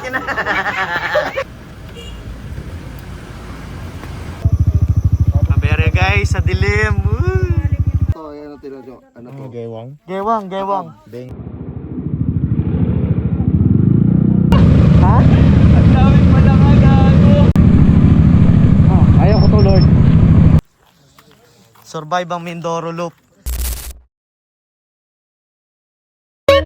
akin na. Mabere guys, sa dilim. Ito, ayan ang tinadyo. Ano to? Gewang. Gewang. Beng. Ha? Ang daming pala nga gago. Ayaw ko to, Lord. Survive ang Mindoro Loop.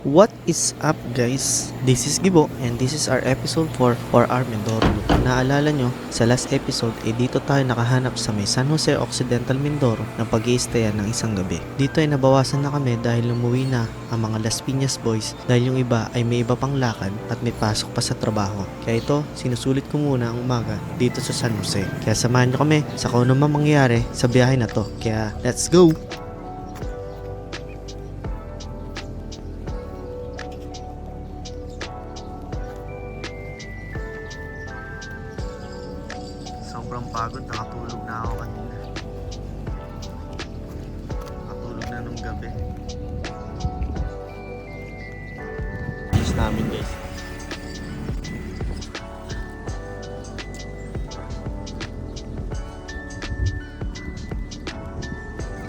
What is up guys? This is Gibo and this is our episode 4 for our Mindoro Loop. Naalala nyo, sa last episode dito tayo nakahanap sa may San Jose Occidental Mindoro ng pag-i-stayan ng isang gabi. Dito ay nabawasan na kami dahil umuwi na ang mga Las Piñas boys dahil yung iba ay may iba pang lakad at may pasok pa sa trabaho. Kaya ito, sinusulit ko muna ang umaga dito sa San Jose. Kaya samahan nyo kami sa kung ano man mangyari sa biyahe na to. Kaya let's go! Sobrang pagod, nakatulog na ako kanina. Nakatulog na nung gabi. Ayos namin, guys.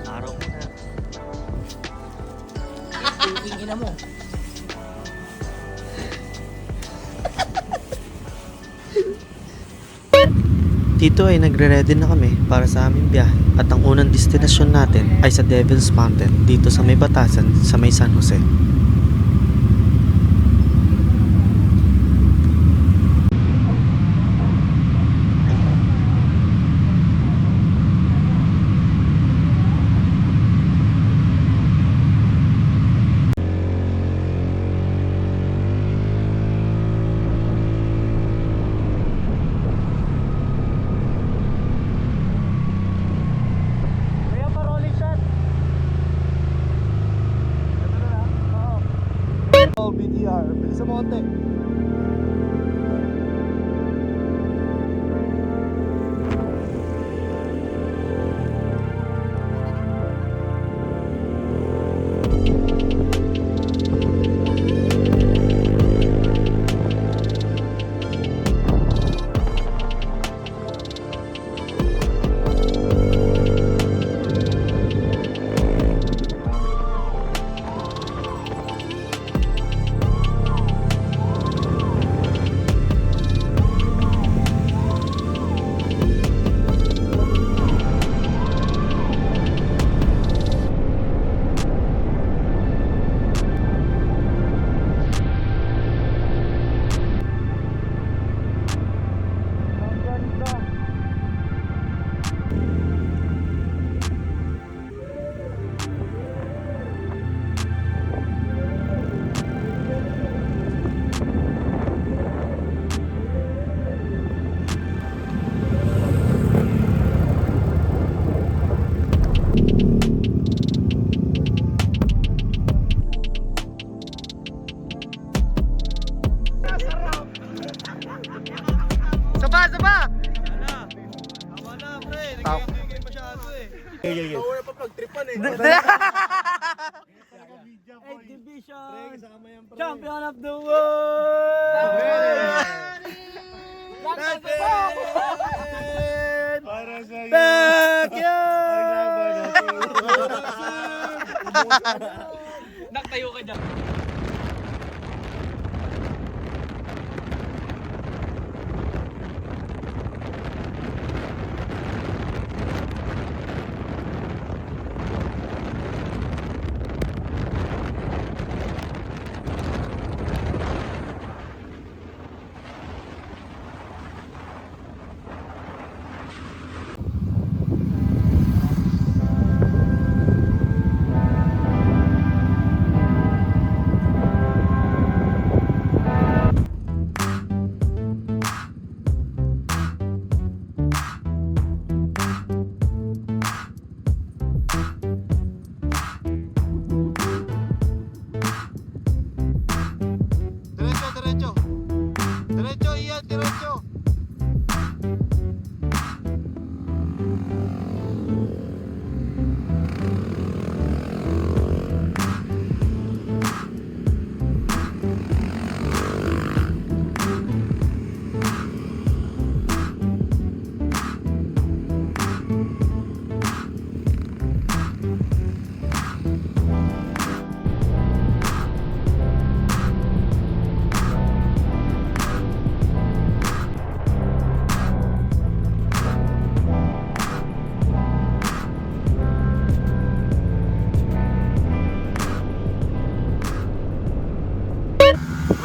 Araw muna. Ina mo. Dito ay nagre-ready na kami para sa aming biyahe at ang unang destinasyon natin ay sa Devil's Mountain dito sa may Batasan sa may San Jose. Oh, BTR. Bilis sa monte. Saba! Tama na, pre. Tap. Nagkakabigay masyado eh. Okay. Bawal pa pagtripan eh. Exhibition! Kasama yan, pre. Champion of the world! Para sa iyo. Thank you! Naktayo ka dyan.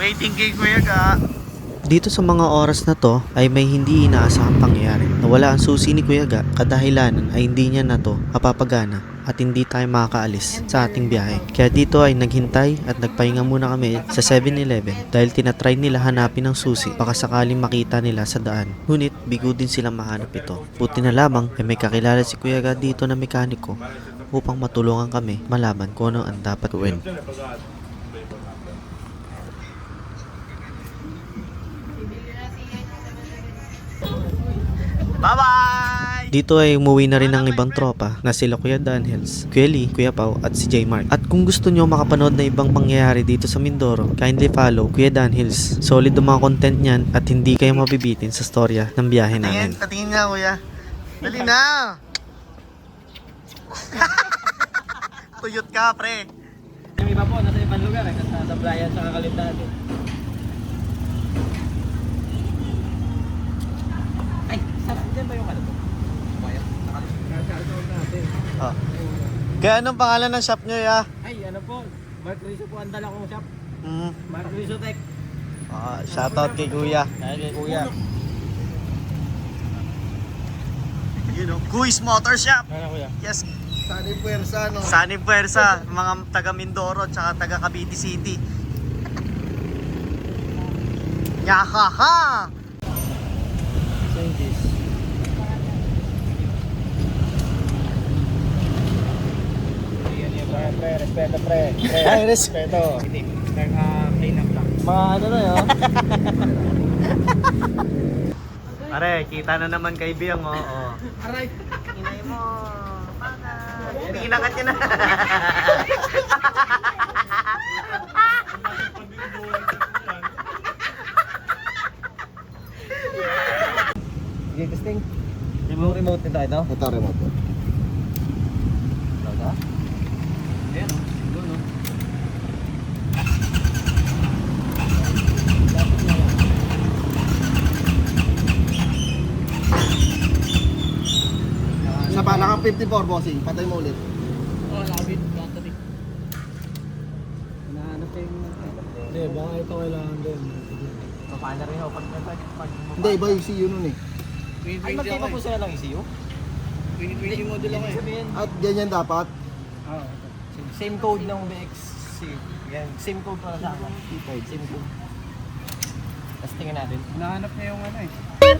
Waiting kay Kuya Ga. Dito sa mga oras na to ay may hindi inaasahang pangyayari. Nawala ang susi ni Kuya Ga, kadahilanan ay hindi niya na to kapapagana at hindi tayo makakaalis sa ating biyahe. Kaya dito ay naghintay at nagpahinga muna kami sa 7-Eleven dahil tinatry nila hanapin ang susi baka sakaling makita nila sa daan. Ngunit bigo din silang mahanap ito. Buti na lamang ay may kakilala si Kuya Ga dito na mekaniko upang matulungan kami malaman kung ano ang dapat gawin. Bye-bye! Dito ay umuwi na rin ang ibang tropa na sila Kuya Daniels, Kuya Lee, Kuya Pao at si J Mark. At kung gusto nyo makapanood na ibang pangyayari dito sa Mindoro, kindly follow Kuya Daniels. Solid ang mga content niyan at hindi kayo mabibitin sa storya ng biyahe namin. Patingin nga, Kuya. Dali na! Tuyot ka, pre. Yung iba po, nasa ibang lugar eh. Nasa Blayan sa Kakalindado. Ay, sarap din ba yung ano po? Bayan. Oh. Kaya anong pangalan ng shop nyo, ya? Ay, ano po? Mark Rizzo po ang dala kong shop. Mark Rizzo Tech. Shoutout kay Kuya. Ay, kay Kuya. You know, Kuis Motor Shop. Ano Kuya? Yes. Sani Puwersa, no? Sunny Puwersa, mga taga Mindoro tsaka taga Cavite City. Nyahaha! Pre, respeto pre. Ay, respeto. Hindi, clean up lang. Mga ano na yun? Pare, kita na naman kay Biang, oh. Aray! Inay mo. Tinakat niya na. Sige, testing. Remote nito ito? Ito, remote. Talaga? Ayan o, doon o. Sa bala kang 54, bossing. Patay mo ulit. Oh, nakabit. Battery. Hinahanap ko yung... Hindi, baka ito kailangan din. Paano rin ako pag Hindi, iba yung CU nun eh. Ay, magkaiba po sila ng ECU? 2020 model ako eh. At ganyan dapat. Same code ng BXC. Yan, same code para sa akin. Same code. Tapos tingnan natin. Hinahanap niya yung ano eh.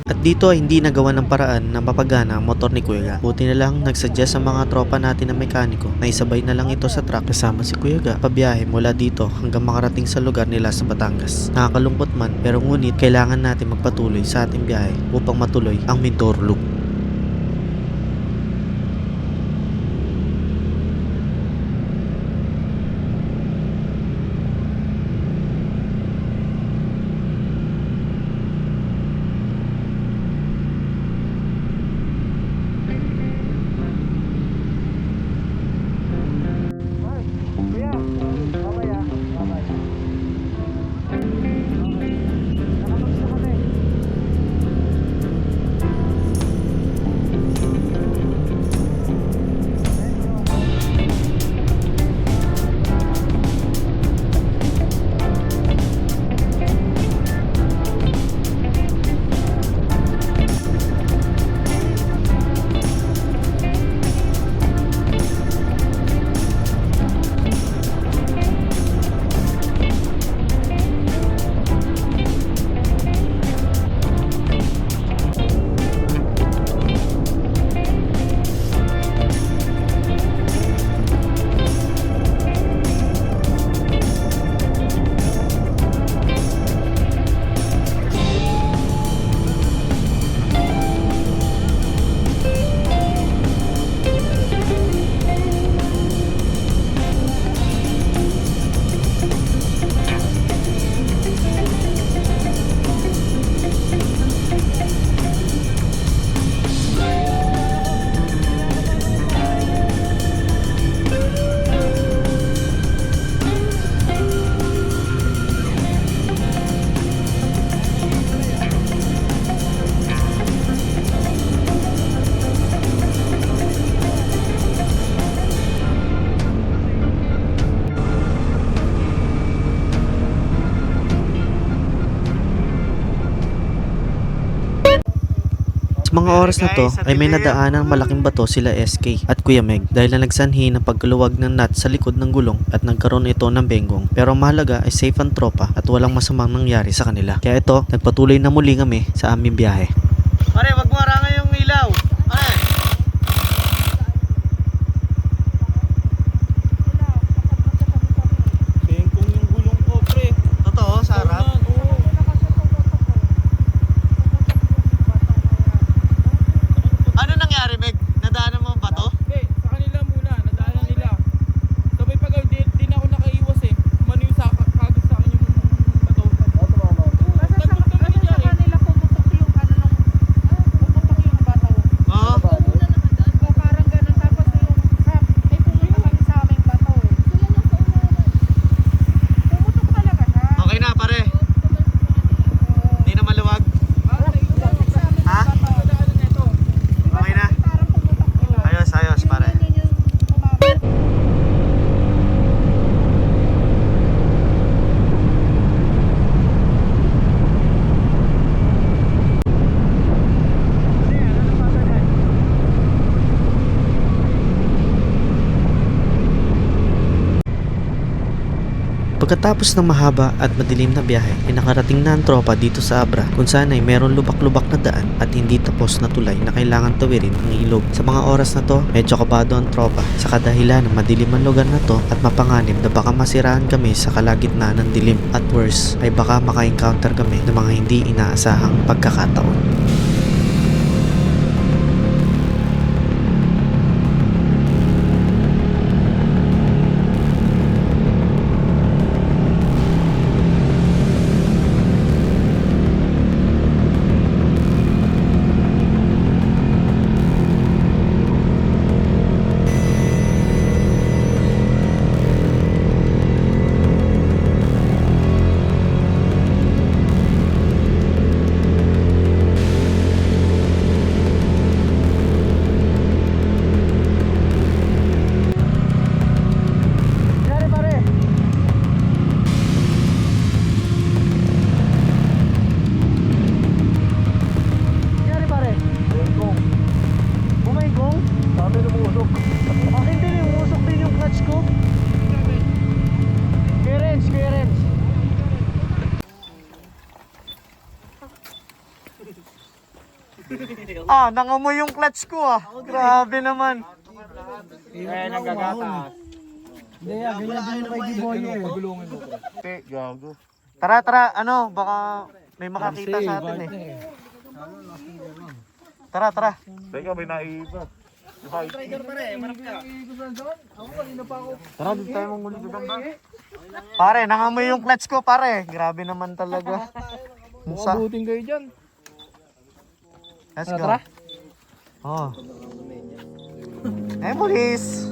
At dito ay hindi nagawa ng paraan na mapagana ang motor ni Kuya Ga. Buti na lang nagsuggest sa mga tropa natin na mekaniko na isabay na lang ito sa truck kasama si Kuya Ga pabiyahe mula dito hanggang makarating sa lugar nila sa Batangas. Nakakalungkot man pero ngunit kailangan natin magpatuloy sa ating biyahe upang matuloy ang Mindoro Loop. mga oras na to ay may nadaanan malaking bato sila SK at Kuya Meg dahil na nagsanhi ng pagkaluwag ng nut sa likod ng gulong at nagkaroon ito ng benggong. Pero ang mahalaga ay safe ang tropa at walang masamang nangyari sa kanila. Kaya ito, nagpatuloy na muli kami sa aming biyahe. Pare, wag mo harangan yung ilaw. Pare. Bengkong yung gulong ko, pre. Totoo, sa harap. Oo. Ano nangyari, Meg? Nadaanan mo ba to? Hindi, sa kanila muna, nadaanan nila. Sabay pag di na ako nakaiwas eh. Umano yung kagad sa akin yung bato. Basta sa kanila pumutok yung ano nung pumutok yung bataw. Oo. O parang ganun tapos may pumunta kami sa aming bataw eh. Pumutok talaga siya. Okay na, pare. Hindi na maluwag. Pumutok sa aming Ha? bataw. Nadaanan nito. Okay na. Parang pumutok yun. Ayos, ayos, pare. Yun yung tumama. Pagkatapos ng mahaba at madilim na biyahe ay nakarating na ang tropa dito sa Abra kung saan ay meron lubak-lubak na daan at hindi tapos na tulay na kailangan tawirin ang ilog. Sa mga oras na to, medyo kabado ang tropa sa kadahilan ng madilim ang lugar na to at mapanganib na baka masiraan kami sa kalagitnaan ng dilim at worse ay baka maka-encounter kami ng mga hindi inaasahang pagkakataon. Nangamoy yung clutch ko ah. Grabe naman. Kaya nanggagatas. Tara, tara, baka may makakita sa atin eh. Tara, tara. Teka, may naiba. Tara, dito tayo mong Pare, nangamoy yung clutch ko, pare. Grabe naman talaga. Mabuting kayo dyan. Let's go. Oh. Memories.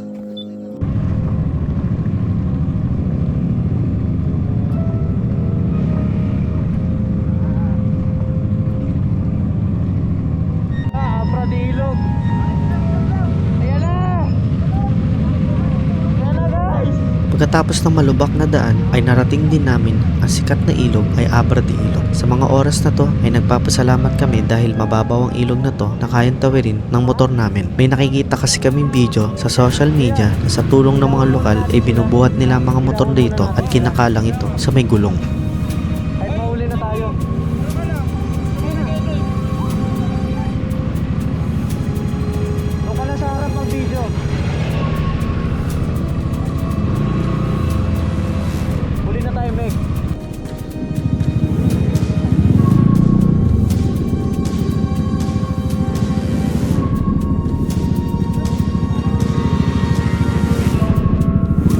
Abra de Ilog. Ayan na. Ayan na, guys. Pagkatapos ng malubak na daan ay narating din namin ang sikat na ilog ay Abra de Ilog. Sa mga oras na to ay nagpapasalamat kami dahil mababaw ang ilog na to na kayang tawirin ng motor namin. May nakikita kasi kaming video sa social media na sa tulong ng mga lokal ay binubuhat nila ang mga motor dito at kinakalang ito sa may gulong. Ay, mauli na tayo. Doon ka na sa harap ng video. Huli na tayo, Meg.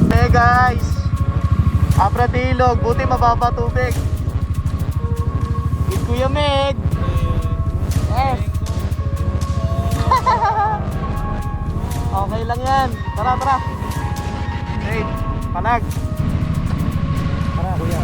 Hey guys! Abra de Ilog, buti mababa tubig. With Kuya Meg. Yes. Okay lang yan. Tara, tara. Hey, palag. Tara, kuya.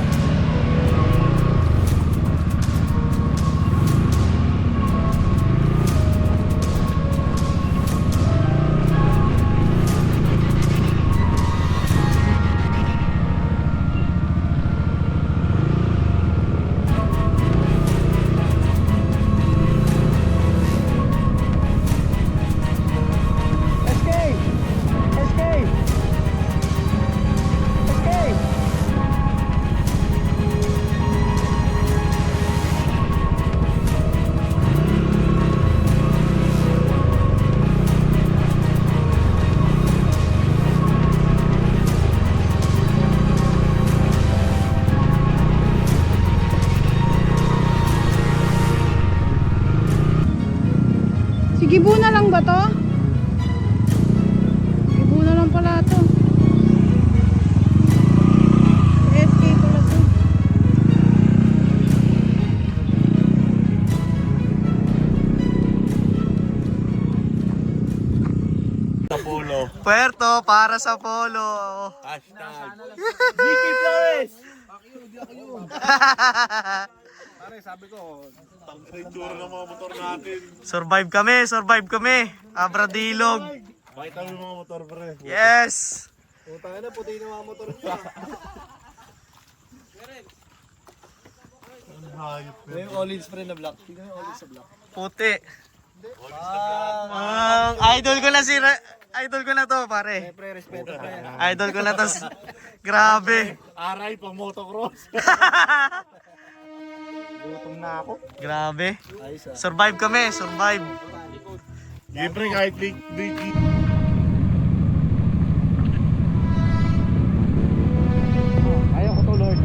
Puerto para sa polo. Vicky Flores! Survive kami. Abradilog. Pakita mo yung mga motor, pre. Yes. Putang na, puti na mga motor niya. Hayop. Yung all-ins pre na black. Tingnan yung all-ins sa black. Puti. Idol ko na idol ko na to, pare. Pre, respeto pre. Idol ko na to. Grabe. Aray, pang motocross. Gutom na ako. Grabe. Ayos ah. Survive kami, survive. Sige, pre, kahit big. Ayaw ko to, Lord.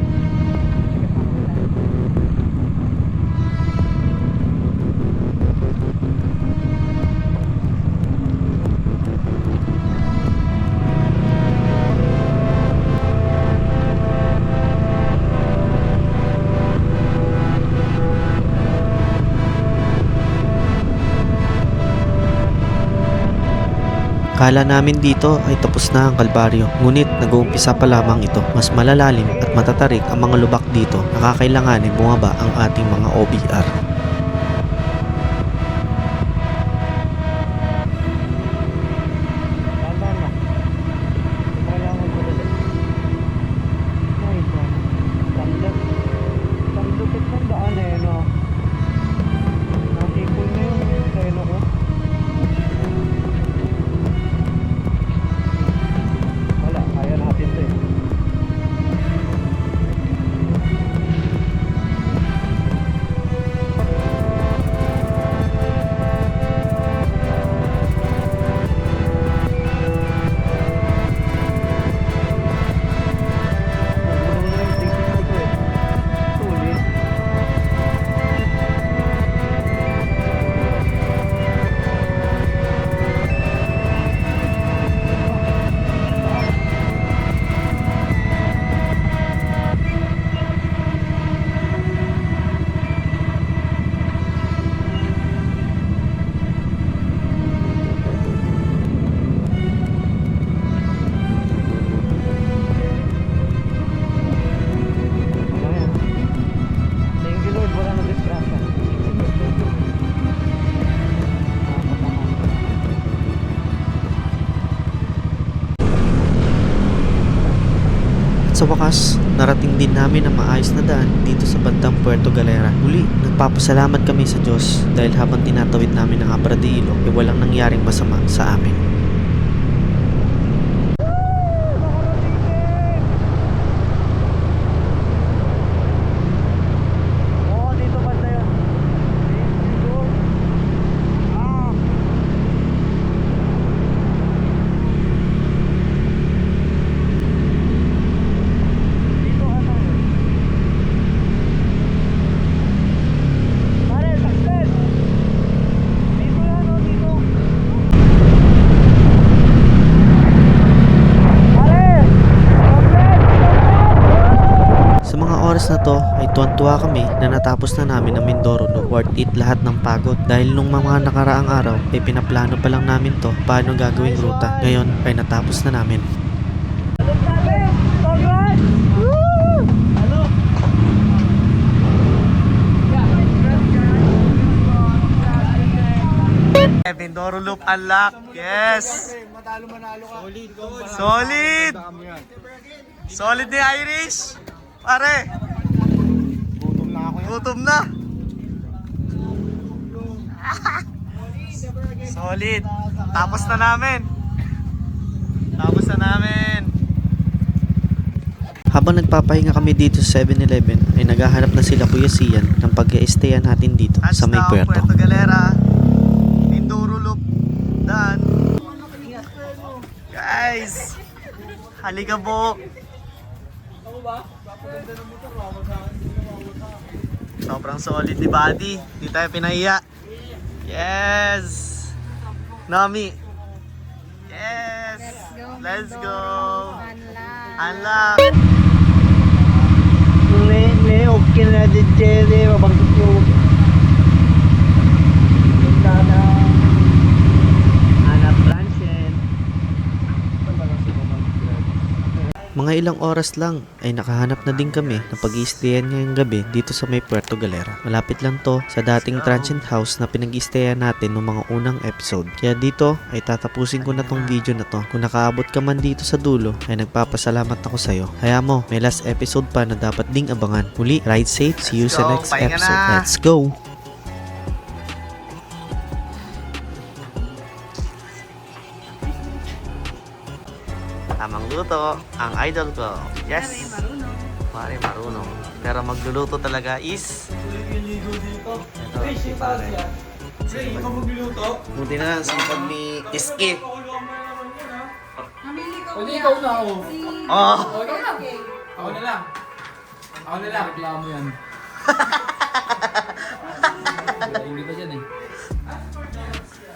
Kala namin dito ay tapos na ang kalbaryo, ngunit nag-uumpisa pa lamang ito. Mas malalalim at matatarik ang mga lubak dito, nakakailanganin bumaba ang ating mga OBR. Sa wakas, narating din namin ang maayos na daan dito sa bandang Puerto Galera. Muli, nagpapasalamat kami sa Diyos dahil habang tinatawid namin ang Abradillo, ay walang nangyaring masama sa amin. Na to ay tuwan-tuwa kami na natapos na namin ang Mindoro Loop. Worth it lahat ng pagod dahil nung mga nakaraang araw ay pinaplano pa lang namin to paano gagawing ruta. Ngayon ay natapos na namin. Mindoro Loop unlock. Yes. Manalo ka. Solid. Solid ni Irish. Pare. Gutom na. Solid. Tapos na namin. Habang nagpapahinga kami dito sa 7-Eleven ay naghahanap na sila Kuya Sian ng pag-i-stayan natin dito sa may Puerto. Puerto Galera. Mindoro Loop. Done. Guys. Halika po. Sobrang solid ni Buddy. Di tayo pinahiya. Yes. Nami. Yes. Let's go. Unlock. Okay na din, Jerry. Mabangkot yung hanap branchen. Mga ilang oras lang ay nakahanap na din kami ng pag-i-stayan ngayong gabi dito sa may Puerto Galera. Malapit lang to sa dating transient house na pinag-i-stayan natin noong mga unang episode. Kaya dito ay tatapusin ko na tong video na to. Kung nakaabot ka man dito sa dulo ay nagpapasalamat ako sa'yo. Kaya mo, may last episode pa na dapat ding abangan. Muli, ride safe. See you sa next pahinga episode. na. Let's go! Tamang luto, ang idol ko. Yes. Pare marunong. Pero magluluto talaga is... Ito, si pare. Buti na lang, sipag ni Iski. Hindi, ikaw na ako. Oh! Ako na lang. Ako na lang. Reklamo yan. Hindi pa dyan eh.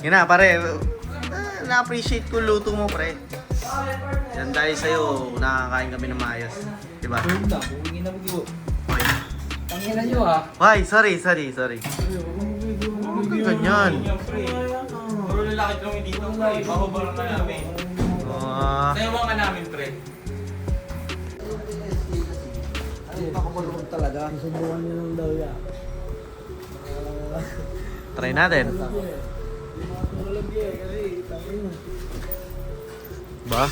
Yun na, pare. Na-appreciate ko luto mo, pre. Yan dahil sa'yo, nakakain kami ng maayos. Diba? Pumunta, humingi na mag-iwo. Tanginan nyo ha. Why? Sorry. Ganyan. Puro lalaki kami dito, pre. Bababara na namin. Sayawan ka namin, pre. Try natin. Ba?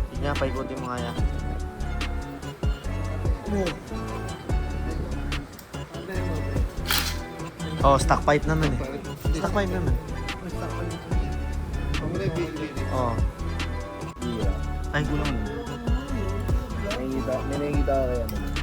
Hindi nga, paikutin mo nga yan. Oh, stock pipe naman eh. Stock pipe naman. Oh. Ay, gulang mo. May nakikita ka kaya naman.